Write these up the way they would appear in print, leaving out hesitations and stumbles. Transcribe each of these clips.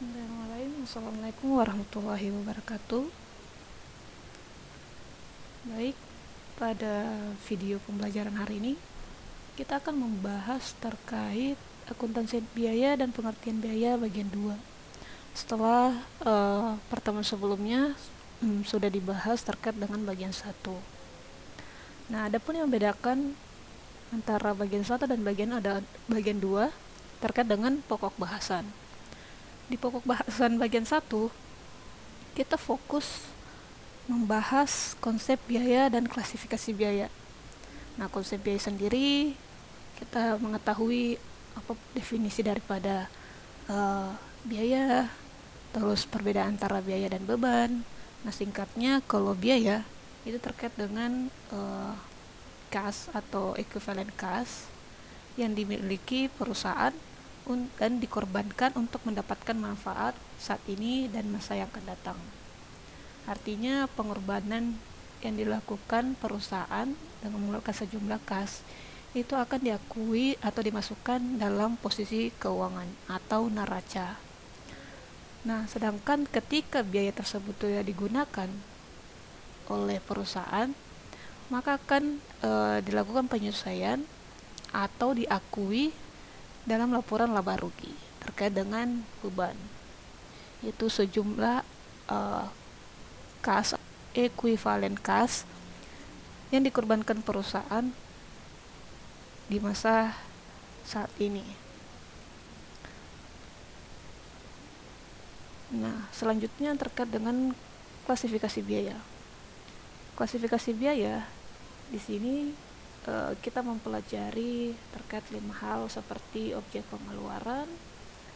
Bismillahirrahmanirrahim. Assalamualaikum warahmatullahi wabarakatuh. Baik, pada video pembelajaran hari ini kita akan membahas terkait akuntansi biaya dan pengertian biaya bagian 2. Setelah pertemuan sebelumnya sudah dibahas terkait dengan bagian 1. Nah, adapun yang membedakan antara bagian 1 dan bagian 2 terkait dengan pokok bahasan. Di pokok bahasan bagian 1, kita fokus membahas konsep biaya dan klasifikasi biaya. Nah, konsep biaya sendiri, kita mengetahui apa definisi daripada biaya, terus perbedaan antara biaya dan beban. Nah, singkatnya, kalau biaya itu terkait dengan kas atau equivalent kas yang dimiliki perusahaan dan dikorbankan untuk mendapatkan manfaat saat ini dan masa yang akan datang. Artinya pengorbanan yang dilakukan perusahaan dengan mengeluarkan sejumlah kas itu akan diakui atau dimasukkan dalam posisi keuangan atau neraca. Nah, sedangkan ketika biaya tersebut tidak digunakan oleh perusahaan, maka akan dilakukan penyesuaian atau diakui dalam laporan laba rugi terkait dengan beban, yaitu sejumlah kas ekuivalen kas yang dikorbankan perusahaan di masa saat ini. Nah, selanjutnya terkait dengan klasifikasi biaya. Klasifikasi biaya di sini kita mempelajari terkait 5 hal seperti objek pengeluaran,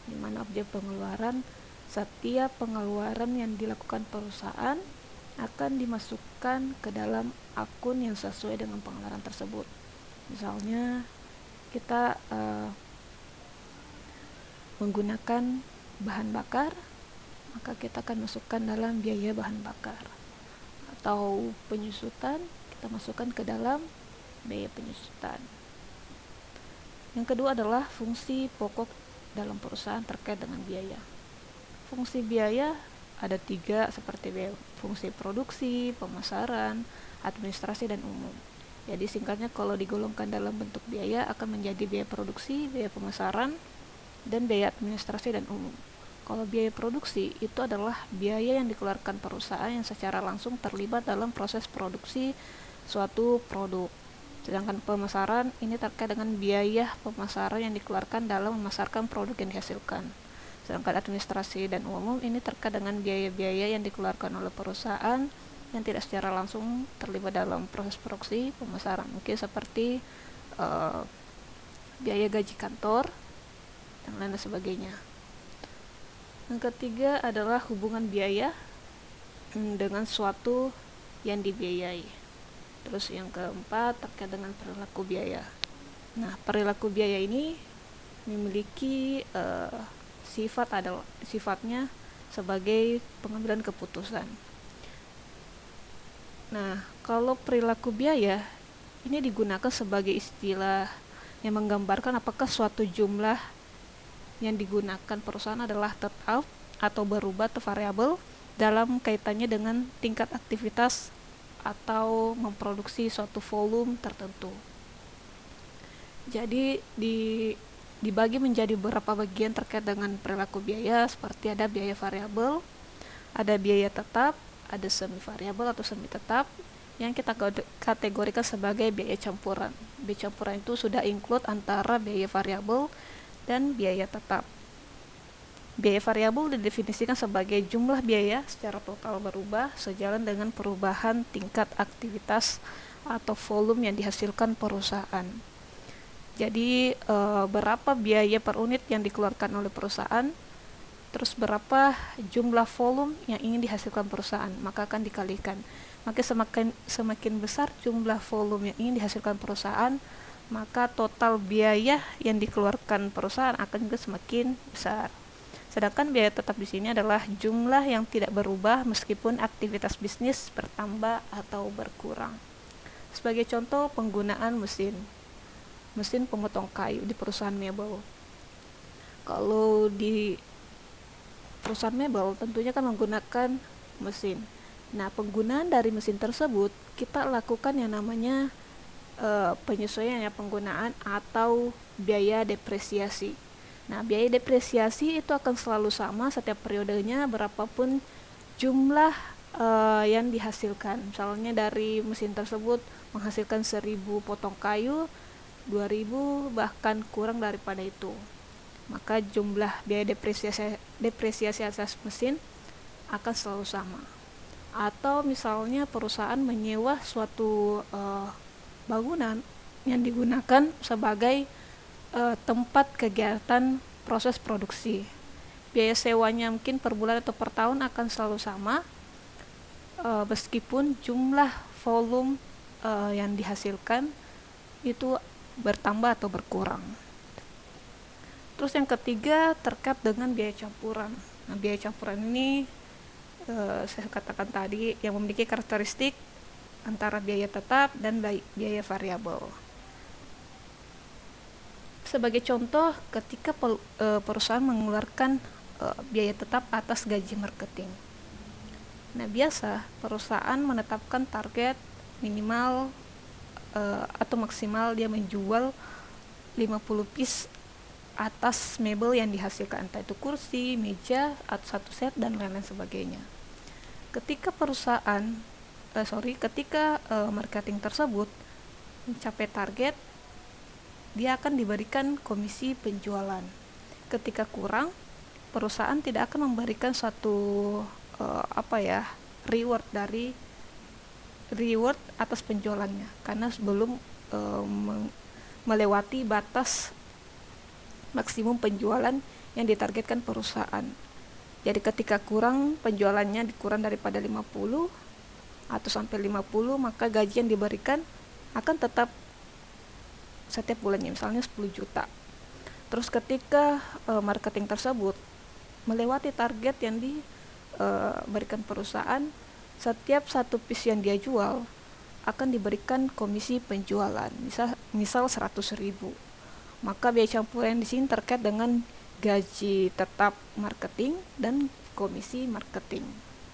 di mana objek pengeluaran setiap pengeluaran yang dilakukan perusahaan akan dimasukkan ke dalam akun yang sesuai dengan pengeluaran tersebut. Misalnya kita menggunakan bahan bakar, maka kita akan masukkan dalam biaya bahan bakar. Atau penyusutan, kita masukkan ke dalam biaya penyusutan. Yang kedua adalah fungsi pokok dalam perusahaan terkait dengan biaya. Fungsi biaya ada 3 seperti biaya fungsi produksi, pemasaran, administrasi, dan umum. Jadi singkatnya kalau digolongkan dalam bentuk biaya akan menjadi biaya produksi, biaya pemasaran, dan biaya administrasi dan umum. Kalau biaya produksi itu adalah biaya yang dikeluarkan perusahaan yang secara langsung terlibat dalam proses produksi suatu produk. Sedangkan pemasaran ini terkait dengan biaya pemasaran yang dikeluarkan dalam memasarkan produk yang dihasilkan. Sedangkan administrasi dan umum ini terkait dengan biaya-biaya yang dikeluarkan oleh perusahaan yang tidak secara langsung terlibat dalam proses produksi pemasaran. Mungkin seperti biaya gaji kantor dan lain sebagainya. Yang ketiga adalah hubungan biaya dengan suatu yang dibiayai. Terus yang keempat terkait dengan perilaku biaya. Nah, perilaku biaya ini memiliki sifatnya sebagai pengambilan keputusan. Nah, kalau perilaku biaya ini digunakan sebagai istilah yang menggambarkan apakah suatu jumlah yang digunakan perusahaan adalah tetap atau berubah atau variabel dalam kaitannya dengan tingkat aktivitas atau memproduksi suatu volume tertentu. Jadi dibagi menjadi beberapa bagian terkait dengan perilaku biaya, seperti ada biaya variabel, ada biaya tetap, ada semi variabel atau semi tetap, yang kita kategorikan sebagai biaya campuran. Biaya campuran itu sudah include antara biaya variabel dan biaya tetap. Biaya variabel didefinisikan sebagai jumlah biaya secara total berubah sejalan dengan perubahan tingkat aktivitas atau volume yang dihasilkan perusahaan. Jadi berapa biaya per unit yang dikeluarkan oleh perusahaan, terus berapa jumlah volume yang ingin dihasilkan perusahaan, maka akan dikalikan. Maka semakin besar jumlah volume yang ingin dihasilkan perusahaan, maka total biaya yang dikeluarkan perusahaan akan juga semakin besar. Sedangkan biaya tetap di sini adalah jumlah yang tidak berubah meskipun aktivitas bisnis bertambah atau berkurang. Sebagai contoh, penggunaan mesin pemotong kayu di perusahaan mebel. Kalau di perusahaan mebel tentunya kan menggunakan mesin. Nah, penggunaan dari mesin tersebut kita lakukan yang namanya penyesuaian ya penggunaan atau biaya depresiasi. Nah, biaya depresiasi itu akan selalu sama setiap periodenya berapapun jumlah yang dihasilkan. Misalnya dari mesin tersebut menghasilkan 1000 potong kayu, 2000 bahkan kurang daripada itu. Maka jumlah biaya depresiasi atas mesin akan selalu sama. Atau misalnya perusahaan menyewa suatu bangunan yang digunakan sebagai tempat kegiatan proses produksi. Biaya sewanya mungkin per bulan atau per tahun akan selalu sama, meskipun jumlah volume yang dihasilkan itu bertambah atau berkurang. Terus yang ketiga terkait dengan biaya campuran. Nah, biaya campuran ini saya katakan tadi yang memiliki karakteristik antara biaya tetap dan biaya variabel. Sebagai contoh, ketika perusahaan mengeluarkan biaya tetap atas gaji marketing. Nah, biasa perusahaan menetapkan target minimal atau maksimal dia menjual 50 piece atas mebel yang dihasilkan, entah itu kursi, meja, atau satu set dan lain-lain sebagainya. Ketika marketing tersebut mencapai target, dia akan diberikan komisi penjualan. Ketika kurang, perusahaan tidak akan memberikan suatu reward atas penjualannya karena sebelum melewati batas maksimum penjualan yang ditargetkan perusahaan. Jadi ketika kurang penjualannya dikurang daripada 50 atau sampai 50, maka gaji yang diberikan akan tetap setiap bulannya, misalnya 10 juta. Terus ketika marketing tersebut melewati target yang diberikan perusahaan, setiap satu piece yang dia jual akan diberikan komisi penjualan, misal 100.000. Maka biaya campuran di sini terkait dengan gaji tetap marketing dan komisi marketing.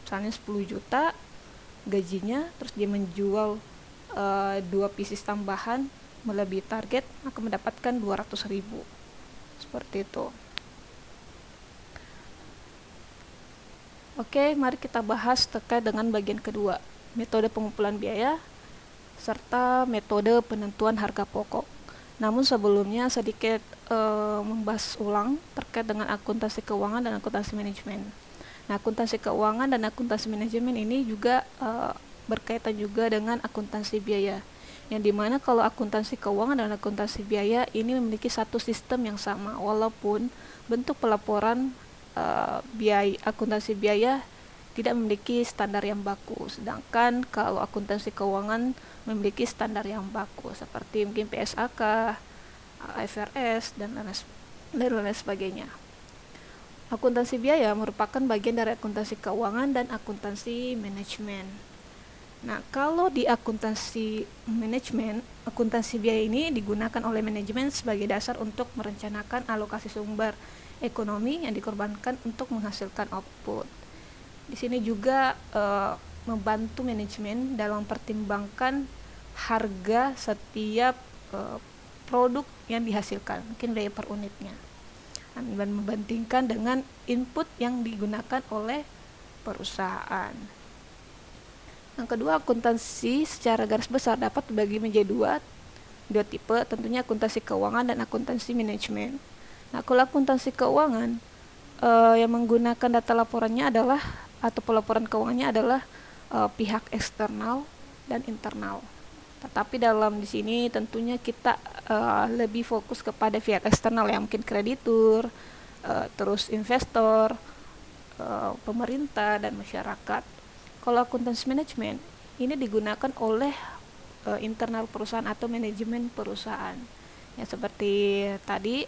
Misalnya 10 juta gajinya, terus dia menjual 2 pieces tambahan melebihi target, maka mendapatkan 200.000. Seperti itu. Oke, mari kita bahas terkait dengan bagian kedua, metode pengumpulan biaya serta metode penentuan harga pokok. Namun sebelumnya sedikit membahas ulang terkait dengan akuntansi keuangan dan akuntansi manajemen. Nah, akuntansi keuangan dan akuntansi manajemen ini juga berkaitan juga dengan akuntansi biaya. Yang dimana kalau akuntansi keuangan dan akuntansi biaya ini memiliki satu sistem yang sama, walaupun bentuk pelaporan biaya akuntansi biaya tidak memiliki standar yang baku, sedangkan kalau akuntansi keuangan memiliki standar yang baku seperti mungkin PSAK, IFRS dan lain sebagainya. Akuntansi biaya merupakan bagian dari akuntansi keuangan dan akuntansi manajemen. Nah, kalau di akuntansi manajemen, akuntansi biaya ini digunakan oleh manajemen sebagai dasar untuk merencanakan alokasi sumber ekonomi yang dikorbankan untuk menghasilkan output. Di sini juga membantu manajemen dalam mempertimbangkan harga setiap produk yang dihasilkan, mungkin biaya per unitnya, dan membandingkan dengan input yang digunakan oleh perusahaan. Yang kedua, akuntansi secara garis besar dapat dibagi menjadi dua tipe, tentunya akuntansi keuangan dan akuntansi manajemen. Nah, kalau akuntansi keuangan yang menggunakan data laporannya adalah atau pelaporan keuangannya adalah pihak eksternal dan internal. Tetapi dalam di sini tentunya kita lebih fokus kepada pihak eksternal yang mungkin kreditur, terus investor, pemerintah dan masyarakat. Kalau akuntansi manajemen ini digunakan oleh internal perusahaan atau manajemen perusahaan. Ya, seperti tadi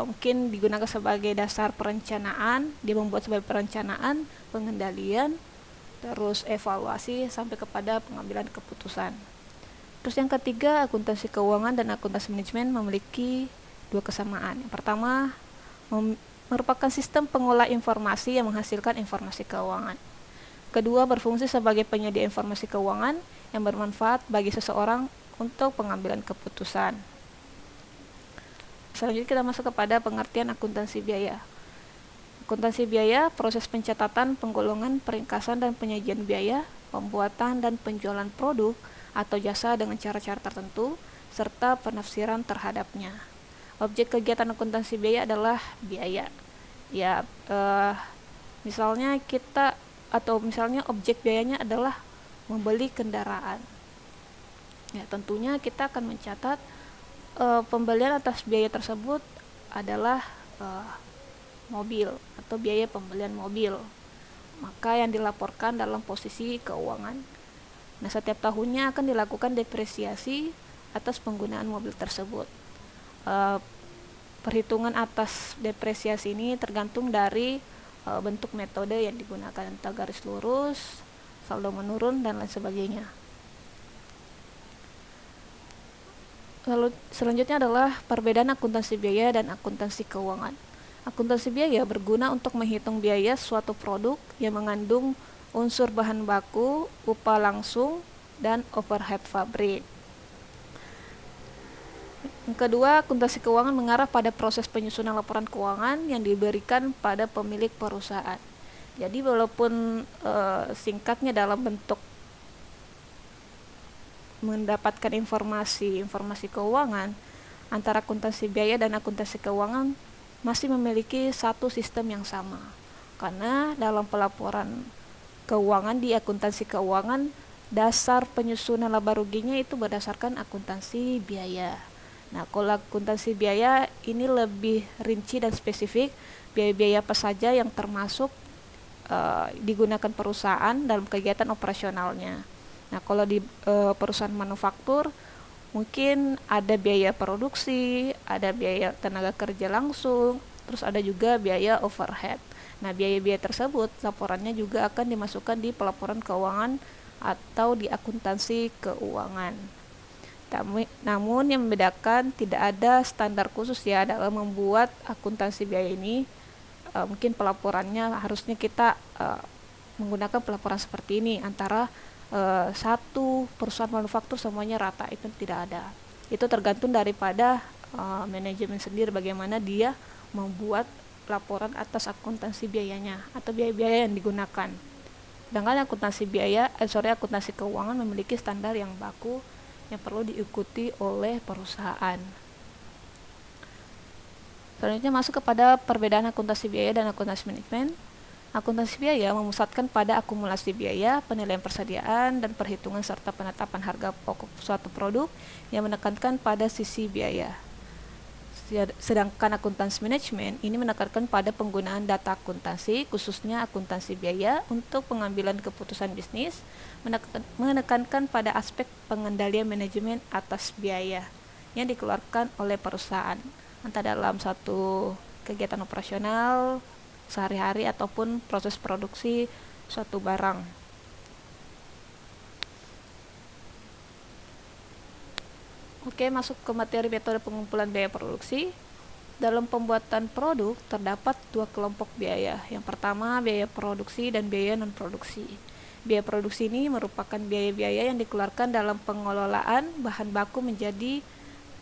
mungkin digunakan sebagai dasar perencanaan, dia membuat sebagai perencanaan, pengendalian, terus evaluasi sampai kepada pengambilan keputusan. Terus yang ketiga, akuntansi keuangan dan akuntansi manajemen memiliki dua kesamaan. Yang pertama, merupakan sistem pengolah informasi yang menghasilkan informasi keuangan. Kedua, berfungsi sebagai penyedia informasi keuangan yang bermanfaat bagi seseorang untuk pengambilan keputusan. Selanjutnya kita masuk kepada pengertian akuntansi biaya. Akuntansi biaya, proses pencatatan, penggolongan, peringkasan, dan penyajian biaya, pembuatan dan penjualan produk atau jasa dengan cara-cara tertentu, serta penafsiran terhadapnya. Objek kegiatan akuntansi biaya adalah biaya. Ya, misalnya objek biayanya adalah membeli kendaraan. Ya, tentunya kita akan mencatat pembelian atas biaya tersebut adalah mobil atau biaya pembelian mobil. Maka yang dilaporkan dalam posisi keuangan. Nah, setiap tahunnya akan dilakukan depresiasi atas penggunaan mobil tersebut. Perhitungan atas depresiasi ini tergantung dari bentuk metode yang digunakan, entah garis lurus, saldo menurun, dan lain sebagainya. Lalu selanjutnya adalah perbedaan akuntansi biaya dan akuntansi keuangan. Akuntansi biaya berguna untuk menghitung biaya suatu produk yang mengandung unsur bahan baku, upah langsung, dan overhead pabrik. Yang kedua, akuntansi keuangan mengarah pada proses penyusunan laporan keuangan yang diberikan pada pemilik perusahaan. Jadi walaupun singkatnya dalam bentuk mendapatkan informasi keuangan, antara akuntansi biaya dan akuntansi keuangan masih memiliki satu sistem yang sama. Karena dalam pelaporan keuangan di akuntansi keuangan, dasar penyusunan laba ruginya itu berdasarkan akuntansi biaya. Nah, kalau akuntansi biaya ini lebih rinci dan spesifik, biaya-biaya apa saja yang termasuk digunakan perusahaan dalam kegiatan operasionalnya. Nah, kalau di perusahaan manufaktur mungkin ada biaya produksi, ada biaya tenaga kerja langsung, terus ada juga biaya overhead. Nah, biaya-biaya tersebut laporannya juga akan dimasukkan di pelaporan keuangan atau di akuntansi keuangan. Namun yang membedakan, tidak ada standar khusus ya dalam membuat akuntansi biaya ini. Mungkin pelaporannya harusnya kita menggunakan pelaporan seperti ini, antara satu perusahaan manufaktur semuanya rata, itu tidak ada. Itu tergantung daripada manajemen sendiri bagaimana dia membuat laporan atas akuntansi biayanya atau biaya-biaya yang digunakan. Sedangkan akuntansi keuangan memiliki standar yang baku yang perlu diikuti oleh perusahaan. Selanjutnya masuk kepada perbedaan akuntansi biaya dan akuntansi manajemen. Akuntansi biaya memusatkan pada akumulasi biaya, penilaian persediaan, dan perhitungan serta penetapan harga pokok suatu produk yang menekankan pada sisi biaya. Sedangkan akuntansi manajemen ini menekankan pada penggunaan data akuntansi, khususnya akuntansi biaya, untuk pengambilan keputusan bisnis, menekankan pada aspek pengendalian manajemen atas biaya yang dikeluarkan oleh perusahaan, entah dalam satu kegiatan operasional sehari-hari ataupun proses produksi suatu barang. Oke, masuk ke materi metode pengumpulan biaya produksi. Dalam pembuatan produk terdapat dua kelompok biaya. Yang pertama, biaya produksi dan biaya non-produksi. Biaya produksi ini merupakan biaya-biaya yang dikeluarkan dalam pengelolaan bahan baku menjadi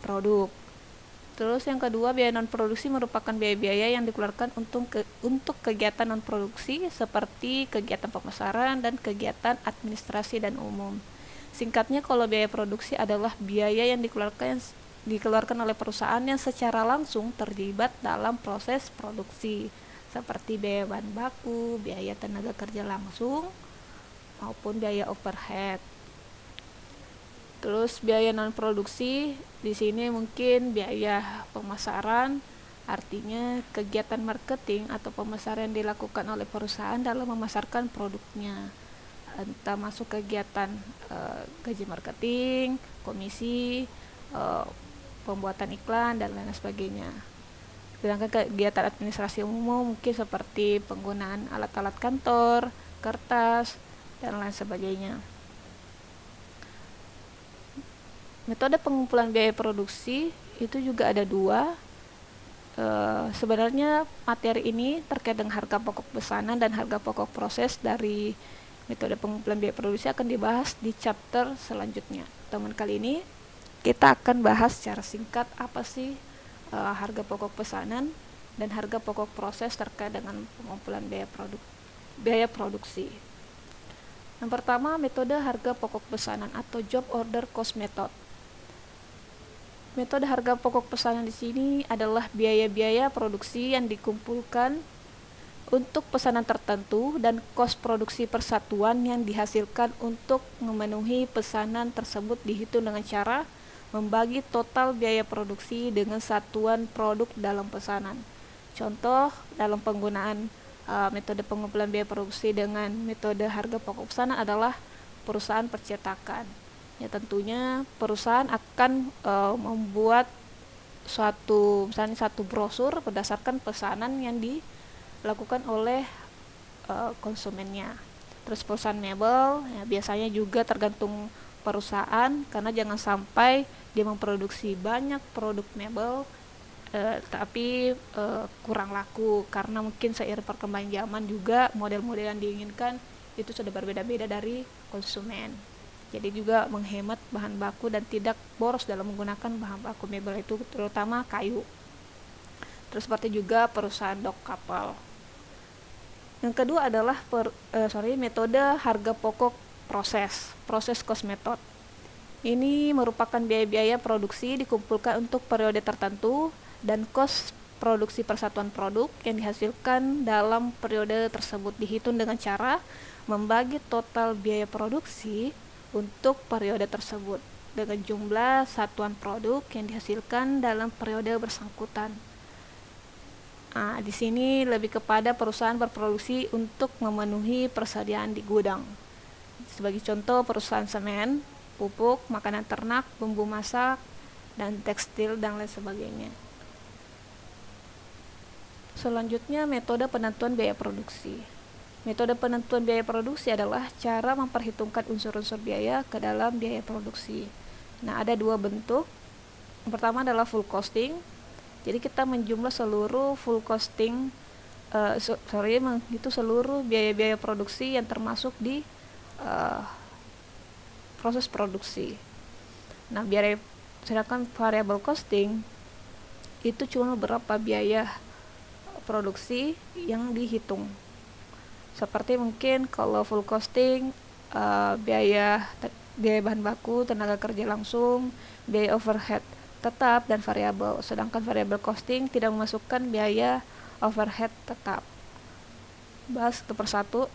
produk. Terus yang kedua, biaya non-produksi merupakan biaya-biaya yang dikeluarkan untuk kegiatan non-produksi seperti kegiatan pemasaran dan kegiatan administrasi dan umum. Singkatnya, kalau biaya produksi adalah biaya yang dikeluarkan oleh perusahaan yang secara langsung terlibat dalam proses produksi, seperti biaya bahan baku, biaya tenaga kerja langsung, maupun biaya overhead. Terus biaya non produksi di sini mungkin biaya pemasaran, artinya kegiatan marketing atau pemasaran yang dilakukan oleh perusahaan dalam memasarkan produknya. Entah masuk kegiatan gaji marketing, komisi, pembuatan iklan, dan lain sebagainya. Sedangkan kegiatan administrasi umum mungkin seperti penggunaan alat-alat kantor, kertas, dan lain sebagainya. Metode pengumpulan biaya produksi itu juga ada dua. Sebenarnya materi ini terkait dengan harga pokok pesanan dan harga pokok proses dari metode pengumpulan biaya produksi akan dibahas di chapter selanjutnya. Teman, kali ini kita akan bahas secara singkat apa sih harga pokok pesanan dan harga pokok proses terkait dengan pengumpulan biaya produksi. Yang pertama, metode harga pokok pesanan atau job order cost method. Metode harga pokok pesanan di sini adalah biaya-biaya produksi yang dikumpulkan untuk pesanan tertentu dan kos produksi persatuan yang dihasilkan untuk memenuhi pesanan tersebut dihitung dengan cara membagi total biaya produksi dengan satuan produk dalam pesanan. Contoh dalam penggunaan metode pengumpulan biaya produksi dengan metode harga pokok pesanan adalah perusahaan percetakan. Ya, tentunya perusahaan akan membuat misalnya satu brosur berdasarkan pesanan yang dilakukan oleh konsumennya. Terus perusahaan mebel, ya, biasanya juga tergantung perusahaan, karena jangan sampai dia memproduksi banyak produk mebel tapi kurang laku, karena mungkin seiring perkembangan zaman juga model-model yang diinginkan itu sudah berbeda-beda dari konsumen. Jadi juga menghemat bahan baku dan tidak boros dalam menggunakan bahan baku mebel itu, terutama kayu. Terus seperti juga perusahaan dok kapal. Yang kedua adalah metode harga pokok proses cost method. Ini merupakan biaya-biaya produksi dikumpulkan untuk periode tertentu dan kos produksi persatuan produk yang dihasilkan dalam periode tersebut dihitung dengan cara membagi total biaya produksi untuk periode tersebut dengan jumlah satuan produk yang dihasilkan dalam periode bersangkutan. Nah, di sini lebih kepada perusahaan berproduksi untuk memenuhi persediaan di gudang. Sebagai contoh, perusahaan semen, pupuk, makanan ternak, bumbu masak, dan tekstil, dan lain sebagainya. Selanjutnya, metode penentuan biaya produksi. Metode penentuan biaya produksi adalah cara memperhitungkan unsur-unsur biaya ke dalam biaya produksi. Nah, ada dua bentuk. Yang pertama adalah full costing. Jadi kita menjumlah seluruh full costing, seluruh biaya-biaya produksi yang termasuk di proses produksi. Nah, sedangkan variable costing itu cuma beberapa biaya produksi yang dihitung. Seperti mungkin kalau full costing biaya bahan baku, tenaga kerja langsung, biaya overhead tetap dan variabel. Sedangkan variable costing tidak memasukkan biaya overhead tetap. Bahas satu persatu.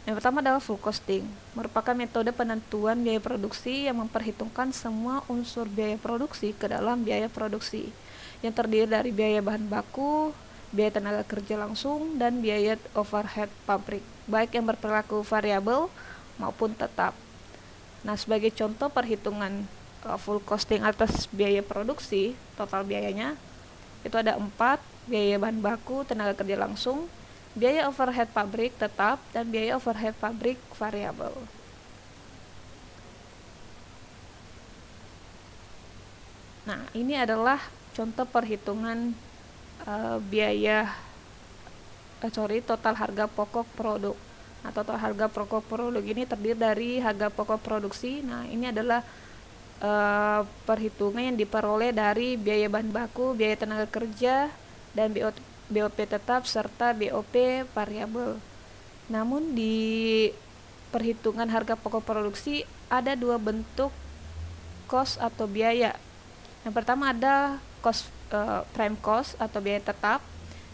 Yang pertama adalah full costing, merupakan metode penentuan biaya produksi yang memperhitungkan semua unsur biaya produksi ke dalam biaya produksi, yang terdiri dari biaya bahan baku, biaya tenaga kerja langsung, dan biaya overhead pabrik, baik yang berperilaku variabel maupun tetap. Nah, sebagai contoh perhitungan full costing atas biaya produksi, total biayanya itu ada 4, biaya bahan baku, tenaga kerja langsung, biaya overhead pabrik tetap, dan biaya overhead pabrik variabel. Nah, ini adalah contoh perhitungan total harga pokok produk. Nah, total harga pokok produk ini terdiri dari harga pokok produksi. Nah, ini adalah perhitungan yang diperoleh dari biaya bahan baku, biaya tenaga kerja, dan BOP tetap serta BOP variabel. Namun di perhitungan harga pokok produksi ada dua bentuk cost atau biaya. Yang pertama ada prime cost atau biaya tetap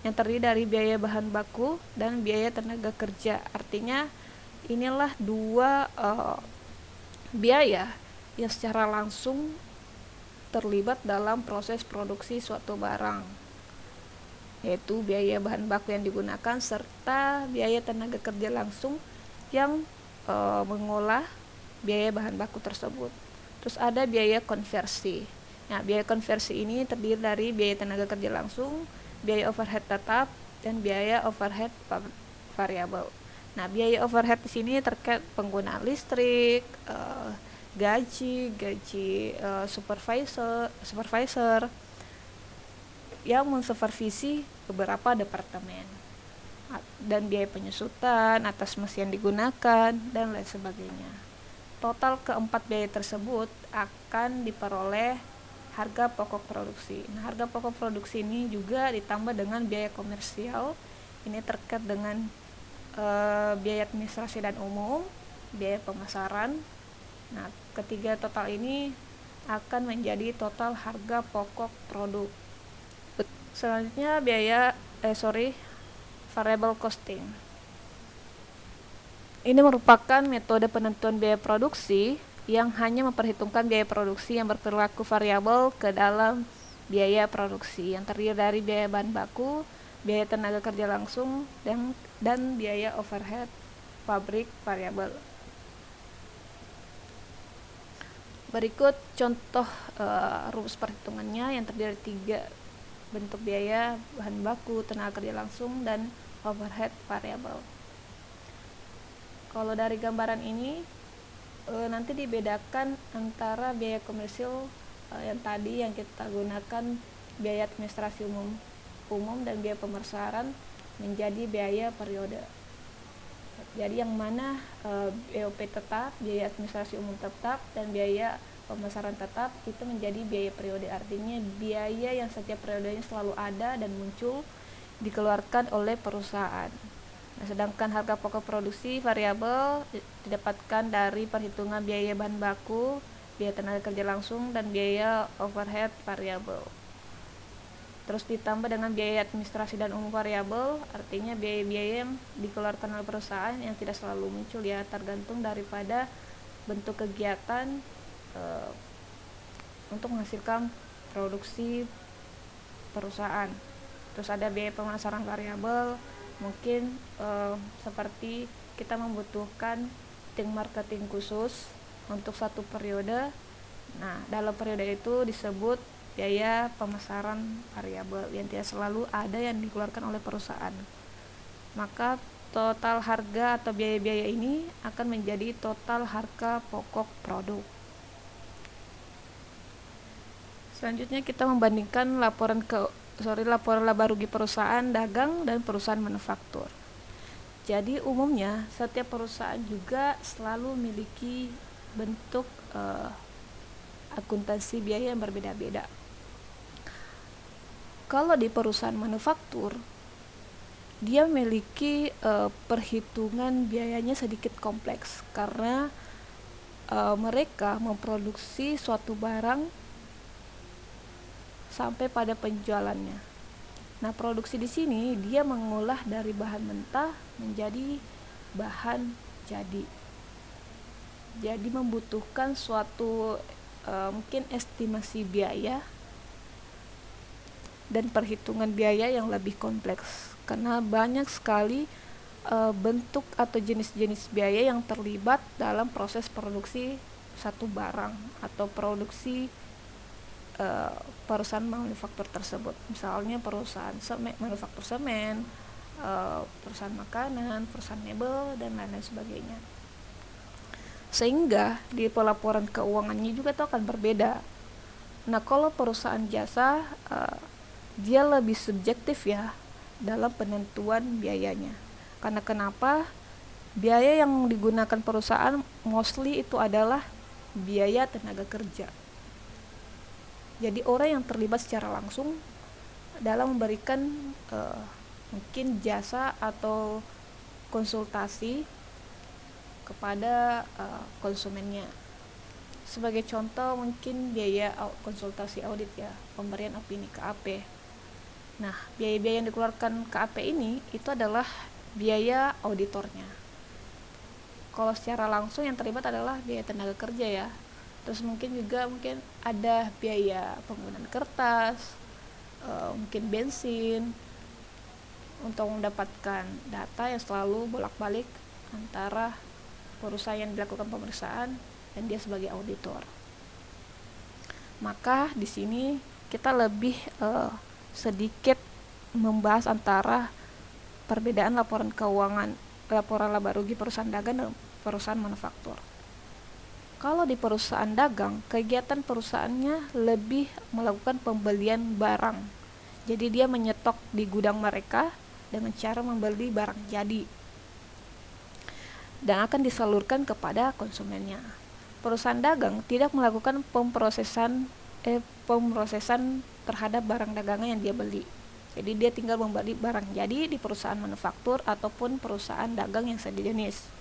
yang terdiri dari biaya bahan baku dan biaya tenaga kerja. Artinya inilah dua biaya yang secara langsung terlibat dalam proses produksi suatu barang, yaitu biaya bahan baku yang digunakan serta biaya tenaga kerja langsung yang mengolah biaya bahan baku tersebut. Terus ada biaya konversi. Nah, biaya konversi ini terdiri dari biaya tenaga kerja langsung, biaya overhead tetap, dan biaya overhead variabel. Nah, biaya overhead di sini terkait penggunaan listrik, gaji supervisor, yang mensupervisi beberapa departemen, dan biaya penyusutan atas mesin yang digunakan, dan lain sebagainya. Total keempat biaya tersebut akan diperoleh harga pokok produksi. Nah, harga pokok produksi ini juga ditambah dengan biaya komersial. Ini terkait dengan biaya administrasi dan umum, biaya pemasaran. Nah, ketiga total ini akan menjadi total harga pokok produk. Selanjutnya variable costing. Ini merupakan metode penentuan biaya produksi yang hanya memperhitungkan biaya produksi yang berperilaku variabel ke dalam biaya produksi, yang terdiri dari biaya bahan baku, biaya tenaga kerja langsung, dan biaya overhead pabrik variabel. Berikut contoh rumus perhitungannya yang terdiri dari 3 bentuk biaya: bahan baku, tenaga kerja langsung, dan overhead variabel. Kalau dari gambaran ini nanti dibedakan antara biaya komersil yang tadi yang kita gunakan biaya administrasi umum dan biaya pemasaran menjadi biaya periode. Jadi yang mana BOP tetap, biaya administrasi umum tetap, dan biaya pemasaran tetap itu menjadi biaya periode. Artinya biaya yang setiap periodenya selalu ada dan muncul dikeluarkan oleh perusahaan. Nah, sedangkan harga pokok produksi variabel didapatkan dari perhitungan biaya bahan baku, biaya tenaga kerja langsung, dan biaya overhead variabel. Terus ditambah dengan biaya administrasi dan umum variabel, artinya biaya-biaya yang dikeluarkan oleh perusahaan yang tidak selalu muncul ya, tergantung daripada bentuk kegiatan untuk menghasilkan produksi perusahaan. Terus ada biaya pemasaran variabel, mungkin seperti kita membutuhkan tim marketing khusus untuk satu periode. Nah, dalam periode itu disebut biaya pemasaran variabel yang tidak selalu ada yang dikeluarkan oleh perusahaan. Maka total harga atau biaya-biaya ini akan menjadi total harga pokok produk. Selanjutnya kita membandingkan laporan laba rugi perusahaan dagang dan perusahaan manufaktur. Jadi umumnya setiap perusahaan juga selalu memiliki bentuk akuntansi biaya yang berbeda-beda. Kalau di perusahaan manufaktur, dia memiliki perhitungan biayanya sedikit kompleks karena mereka memproduksi suatu barang sampai pada penjualannya. Nah, produksi di sini dia mengolah dari bahan mentah menjadi bahan jadi. Jadi membutuhkan suatu mungkin estimasi biaya dan perhitungan biaya yang lebih kompleks karena banyak sekali bentuk atau jenis-jenis biaya yang terlibat dalam proses produksi satu barang atau produksi perusahaan manufaktur tersebut. Misalnya perusahaan manufaktur semen, perusahaan makanan, perusahaan mebel, dan lain-lain sebagainya. Sehingga di pelaporan keuangannya juga itu akan berbeda. Nah, kalau perusahaan jasa dia lebih subjektif ya dalam penentuan biayanya. Karena kenapa? Biaya yang digunakan perusahaan mostly itu adalah biaya tenaga kerja. Jadi orang yang terlibat secara langsung dalam memberikan mungkin jasa atau konsultasi kepada konsumennya. Sebagai contoh mungkin biaya konsultasi audit ya, pemberian opini KAP. Nah, biaya-biaya yang dikeluarkan KAP ini itu adalah biaya auditornya. Kalau secara langsung yang terlibat adalah biaya tenaga kerja ya. Terus mungkin ada biaya penggunaan kertas, mungkin bensin, untuk mendapatkan data yang selalu bolak-balik antara perusahaan yang dilakukan pemeriksaan dan dia sebagai auditor. Maka di sini kita lebih sedikit membahas antara perbedaan laporan keuangan, laporan laba rugi perusahaan dagang dan perusahaan manufaktur. Kalau di perusahaan dagang, kegiatan perusahaannya lebih melakukan pembelian barang. Jadi dia menyetok di gudang mereka dengan cara membeli barang jadi dan akan disalurkan kepada konsumennya. Perusahaan dagang tidak melakukan pemrosesan terhadap barang dagangan yang dia beli. Jadi dia tinggal membeli barang jadi di perusahaan manufaktur ataupun perusahaan dagang yang sejenis.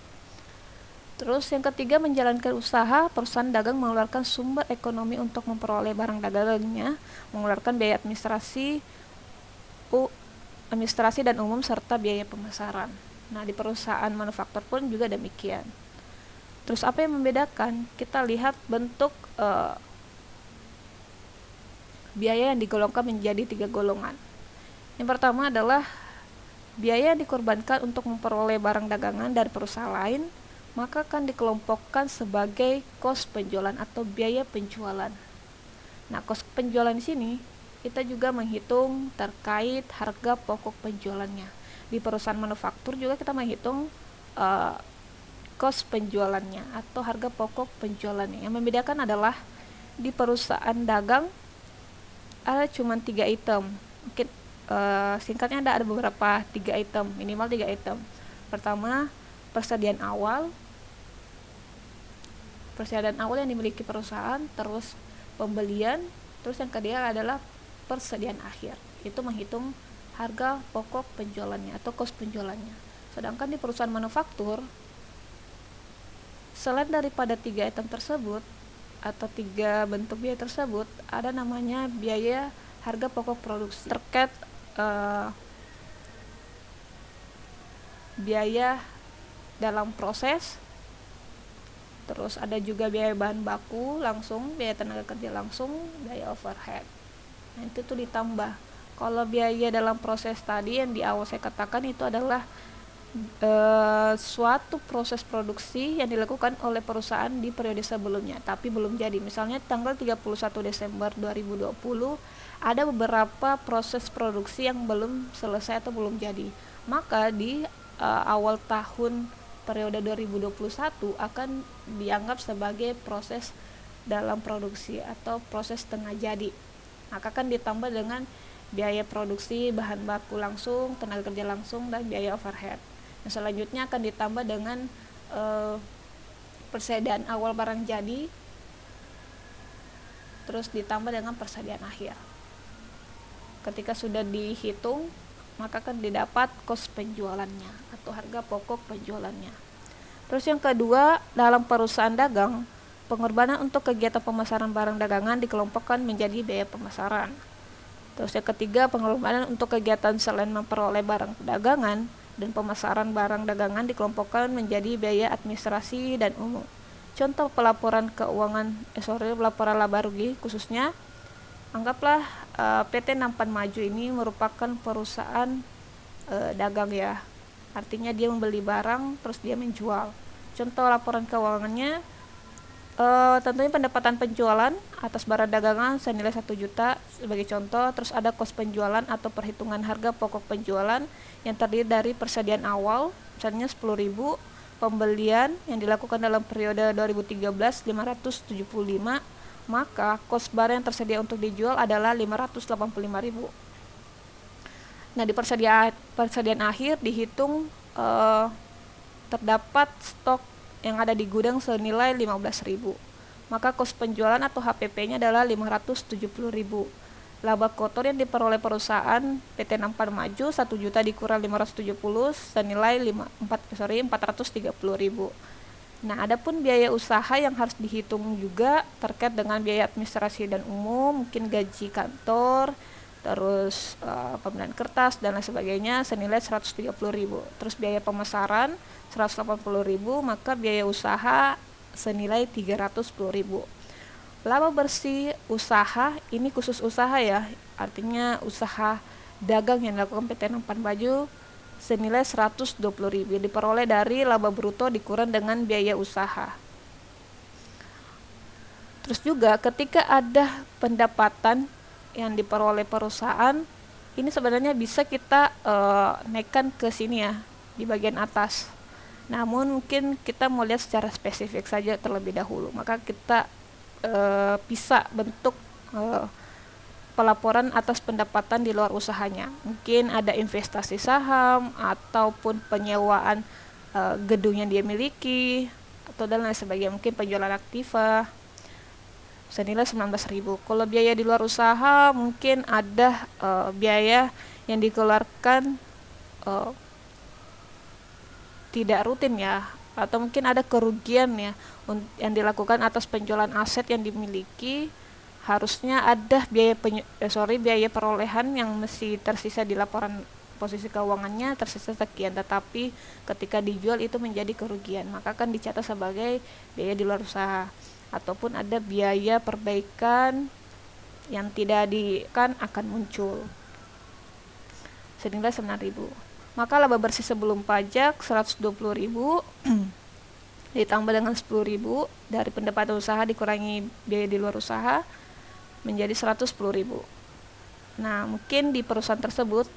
Terus yang ketiga, menjalankan usaha. Perusahaan dagang mengeluarkan sumber ekonomi untuk memperoleh barang dagangnya, mengeluarkan biaya administrasi dan umum serta biaya pemasaran. Nah, di perusahaan manufaktur pun juga demikian. Terus apa yang membedakan? Kita lihat bentuk biaya yang digolongkan menjadi 3 golongan. Yang pertama adalah biaya yang dikorbankan untuk memperoleh barang dagangan dari perusahaan lain, maka akan dikelompokkan sebagai kos penjualan atau biaya penjualan. Nah, kos penjualan di sini kita juga menghitung terkait harga pokok penjualannya. Di perusahaan manufaktur juga kita menghitung kos penjualannya atau harga pokok penjualannya. Yang membedakan adalah di perusahaan dagang ada cuma 3 item. Mungkin singkatnya ada beberapa 3 item, minimal 3 item. Pertama, persediaan awal yang dimiliki perusahaan, terus pembelian, terus yang kedua adalah persediaan akhir. Itu menghitung harga pokok penjualannya atau kos penjualannya. Sedangkan di perusahaan manufaktur, selain daripada 3 item tersebut atau 3 bentuk biaya tersebut, ada namanya biaya harga pokok produksi terkait biaya dalam proses. Terus ada juga biaya bahan baku langsung, biaya tenaga kerja langsung, biaya overhead. Nah, itu tuh ditambah. Kalau biaya dalam proses tadi yang di awal saya katakan itu adalah suatu proses produksi yang dilakukan oleh perusahaan di periode sebelumnya tapi belum jadi. Misalnya tanggal 31 Desember 2020 ada beberapa proses produksi yang belum selesai atau belum jadi. Maka di awal tahun periode 2021 akan dianggap sebagai proses dalam produksi atau proses tengah jadi. Maka akan ditambah dengan biaya produksi, bahan baku langsung, tenaga kerja langsung, dan biaya overhead. Nah, selanjutnya akan ditambah dengan persediaan awal barang jadi, terus ditambah dengan persediaan akhir. Ketika sudah dihitung, maka akan didapat kos penjualannya atau harga pokok penjualannya. Terus yang kedua, dalam perusahaan dagang, pengorbanan untuk kegiatan pemasaran barang dagangan dikelompokkan menjadi biaya pemasaran. Terus yang ketiga, pengorbanan untuk kegiatan selain memperoleh barang dagangan dan pemasaran barang dagangan dikelompokkan menjadi biaya administrasi dan umum. Contoh pelaporan laporan laba rugi khususnya, anggaplah PT Nampan Maju ini merupakan perusahaan dagang ya. Artinya dia membeli barang terus dia menjual. Contoh laporan keuangannya, tentunya pendapatan penjualan atas barang dagangan senilai 1 juta sebagai contoh. Terus ada kos penjualan atau perhitungan harga pokok penjualan yang terdiri dari persediaan awal misalnya 10.000, pembelian yang dilakukan dalam periode 2013 575, maka kos barang yang tersedia untuk dijual adalah 585.000. Nah, di persediaan akhir dihitung terdapat stok yang ada di gudang senilai 15.000. Maka kos penjualan atau HPP-nya adalah 570.000. Laba kotor yang diperoleh perusahaan PT Nampan Maju 1 juta dikurang 570 senilai 430.000. Nah, adapun biaya usaha yang harus dihitung juga terkait dengan biaya administrasi dan umum, mungkin gaji kantor, terus pembelian kertas dan lain sebagainya senilai 130.000. Terus biaya pemasaran 180.000, maka biaya usaha senilai 310.000. Laba bersih usaha ini khusus usaha ya, artinya usaha dagang yang dilakukan PT Nampan Maju senilai 120.000 diperoleh dari laba bruto dikurang dengan biaya usaha. Terus juga ketika ada pendapatan yang diperoleh perusahaan, ini sebenarnya bisa kita naikkan ke sini ya, di bagian atas. Namun mungkin kita mau lihat secara spesifik saja terlebih dahulu. Maka kita bisa bentuk pelaporan atas pendapatan di luar usahanya. Mungkin ada investasi saham ataupun penyewaan gedung yang dia miliki atau dan lain sebagainya, mungkin penjualan aktiva senilai 19.000. Kalau biaya di luar usaha mungkin ada biaya yang dikeluarkan tidak rutin ya, atau mungkin ada kerugian ya yang dilakukan atas penjualan aset yang dimiliki. Harusnya ada biaya perolehan yang mesti tersisa di laporan posisi keuangannya tersisa sekian, tetapi ketika dijual itu menjadi kerugian, maka kan dicatat sebagai biaya di luar usaha. Ataupun ada biaya perbaikan yang tidak kan akan muncul senilai 9.000. Maka laba bersih sebelum pajak 120.000 ditambah dengan 10.000 dari pendapatan usaha dikurangi biaya di luar usaha menjadi 110.000. Nah, mungkin di perusahaan tersebut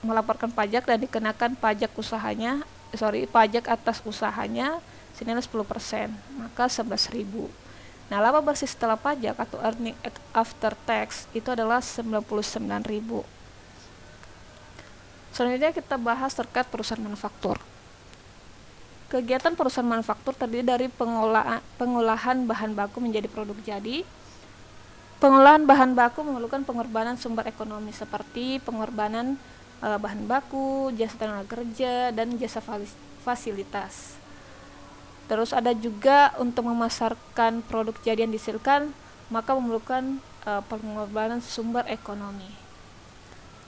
melaporkan pajak dan dikenakan pajak atas usahanya senilai 10%, maka 11.000. Nah, laba bersih setelah pajak atau earning after tax itu adalah 99.000. Selanjutnya kita bahas terkait perusahaan manufaktur. Kegiatan perusahaan manufaktur terdiri dari pengolahan bahan baku menjadi produk jadi. Pengolahan bahan baku memerlukan pengorbanan sumber ekonomi seperti pengorbanan bahan baku, jasa tenaga kerja, dan jasa fasilitas. Terus ada juga untuk memasarkan produk jadi yang dihasilkan, maka memerlukan pengorbanan sumber ekonomi.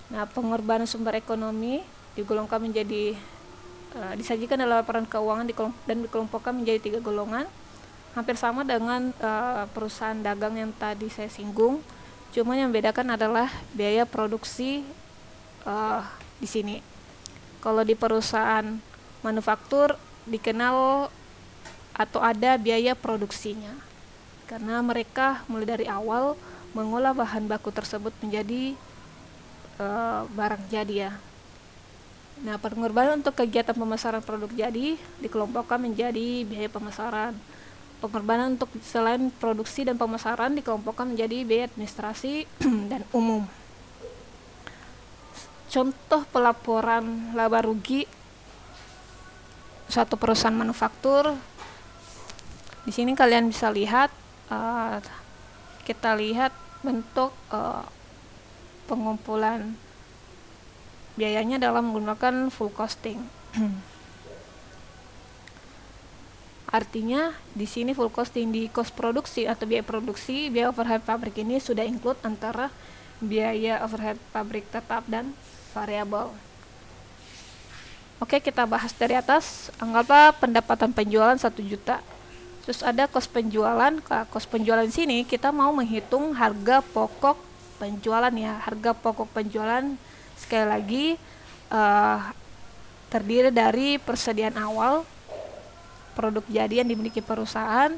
Nah, pengorbanan sumber ekonomi digolongkan menjadi disajikan dalam laporan keuangan dan dikelompokkan menjadi 3 golongan, hampir sama dengan perusahaan dagang yang tadi saya singgung. Cuma yang membedakan adalah biaya produksi di sini. Kalau di perusahaan manufaktur dikenal atau ada biaya produksinya, karena mereka mulai dari awal mengolah bahan baku tersebut menjadi barang jadi ya. Nah, pengorbanan untuk kegiatan pemasaran produk jadi dikelompokkan menjadi biaya pemasaran. Pengorbanan untuk selain produksi dan pemasaran dikelompokkan menjadi biaya administrasi dan umum. Contoh pelaporan laba rugi suatu perusahaan manufaktur. Di sini kalian bisa lihat, kita lihat bentuk pengumpulan biayanya dalam menggunakan full costing. Artinya di sini full costing di cost produksi atau biaya produksi, biaya overhead pabrik ini sudah include antara biaya overhead pabrik tetap dan variabel. Oke, kita bahas dari atas. Anggaplah pendapatan penjualan 1 juta. Terus ada kos penjualan. Kos penjualan di sini kita mau menghitung harga pokok penjualan ya. Harga pokok penjualan sekali lagi terdiri dari persediaan awal produk jadi yang dimiliki perusahaan,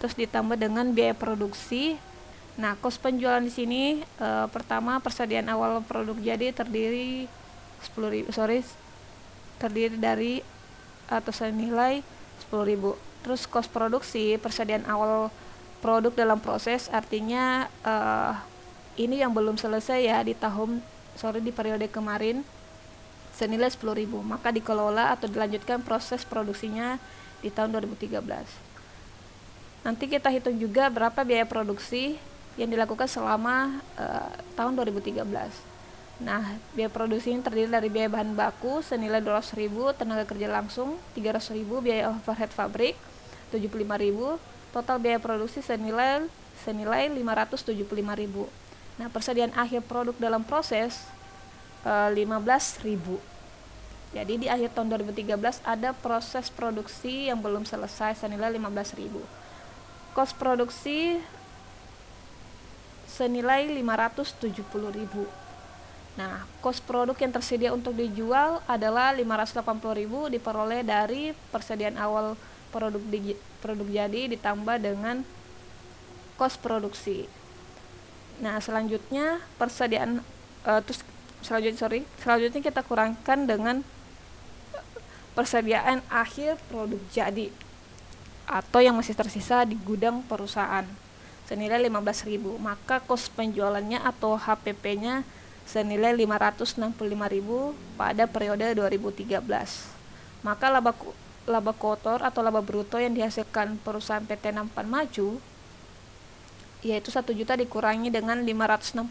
terus ditambah dengan biaya produksi. Nah, kos penjualan di sini pertama persediaan awal produk jadi terdiri dari atau senilai 10.000. Terus kos produksi persediaan awal produk dalam proses, artinya ini yang belum selesai ya di periode kemarin senilai 10.000, maka dikelola atau dilanjutkan proses produksinya di tahun 2013. Nanti kita hitung juga berapa biaya produksi yang dilakukan selama tahun 2013. Nah, biaya produksi ini terdiri dari biaya bahan baku senilai 200.000, tenaga kerja langsung 300.000, biaya overhead pabrik 75.000, total biaya produksi senilai 575.000. Nah, persediaan akhir produk dalam proses 15.000. Jadi di akhir tahun 2013 ada proses produksi yang belum selesai senilai 15.000. Kos produksi senilai 570.000. Nah, kos produk yang tersedia untuk dijual adalah 580.000 diperoleh dari persediaan awal produk jadi ditambah dengan kos produksi. Nah, selanjutnya selanjutnya kita kurangkan dengan persediaan akhir produk jadi atau yang masih tersisa di gudang perusahaan. senilai 15.000, maka kos penjualannya atau HPP-nya senilai 565.000 pada periode 2013. Maka laba kotor atau laba bruto yang dihasilkan perusahaan PT Nampan Maju yaitu 1 juta dikurangi dengan 565.000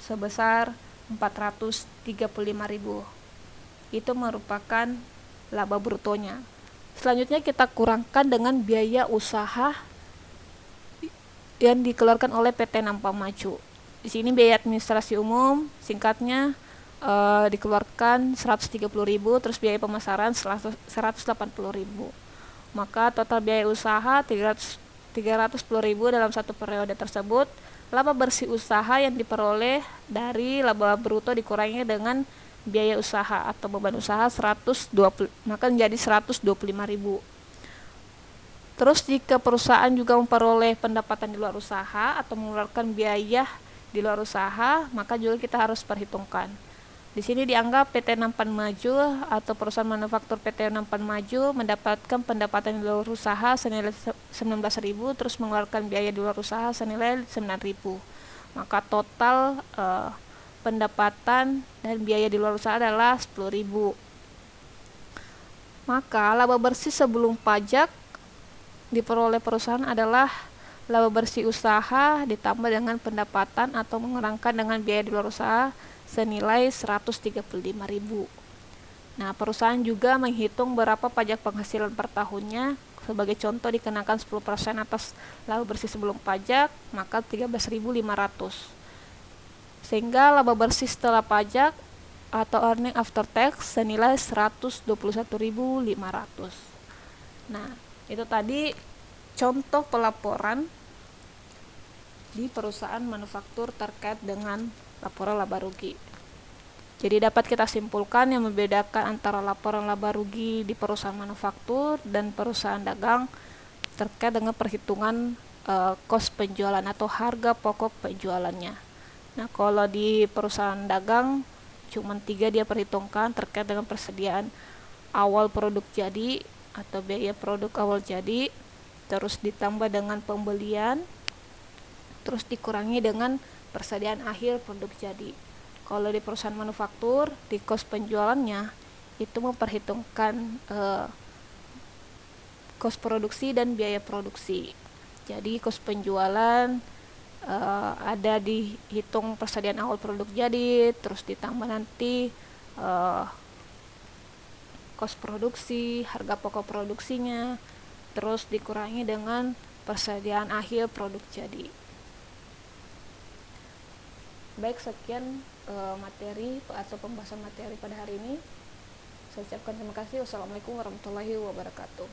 sebesar 435.000. Itu merupakan laba brutonya. Selanjutnya kita kurangkan dengan biaya usaha yang dikeluarkan oleh PT Nampan Maju. Di sini biaya administrasi umum singkatnya dikeluarkan 130.000, terus biaya pemasaran 180.000. Maka total biaya usaha 310.000 dalam satu periode tersebut. Laba bersih usaha yang diperoleh dari laba bruto dikurangi dengan biaya usaha atau beban usaha 120, maka menjadi 125.000. Terus jika perusahaan juga memperoleh pendapatan di luar usaha atau mengeluarkan biaya di luar usaha, maka juga kita harus perhitungkan. Di sini dianggap PT Nampan Maju atau perusahaan manufaktur PT Nampan Maju mendapatkan pendapatan di luar usaha senilai 19.000, terus mengeluarkan biaya di luar usaha senilai 9.000. Maka total pendapatan dan biaya di luar usaha adalah 10.000. Maka laba bersih sebelum pajak diperoleh perusahaan adalah laba bersih usaha ditambah dengan pendapatan atau mengurangi dengan biaya di luar usaha senilai 135.000. Nah, perusahaan juga menghitung berapa pajak penghasilan per tahunnya. Sebagai contoh dikenakan 10% atas laba bersih sebelum pajak, maka 13.500. Sehingga laba bersih setelah pajak atau earning after tax senilai 121.500. Nah, itu tadi contoh pelaporan di perusahaan manufaktur terkait dengan laporan laba rugi. Jadi dapat kita simpulkan yang membedakan antara laporan laba rugi di perusahaan manufaktur dan perusahaan dagang terkait dengan perhitungan kos penjualan atau harga pokok penjualannya. Nah, kalau di perusahaan dagang cuma 3 dia perhitungkan terkait dengan persediaan awal produk jadi atau biaya produk awal jadi, terus ditambah dengan pembelian, terus dikurangi dengan persediaan akhir produk jadi. Kalau di perusahaan manufaktur, di kos penjualannya itu memperhitungkan kos produksi dan biaya produksi. Jadi kos penjualan ada dihitung persediaan awal produk jadi, terus ditambah nanti kos produksi, harga pokok produksinya, terus dikurangi dengan persediaan akhir produk jadi. Baik, sekian materi atau pembahasan materi pada hari ini. Saya ucapkan terima kasih. Wassalamualaikum warahmatullahi wabarakatuh.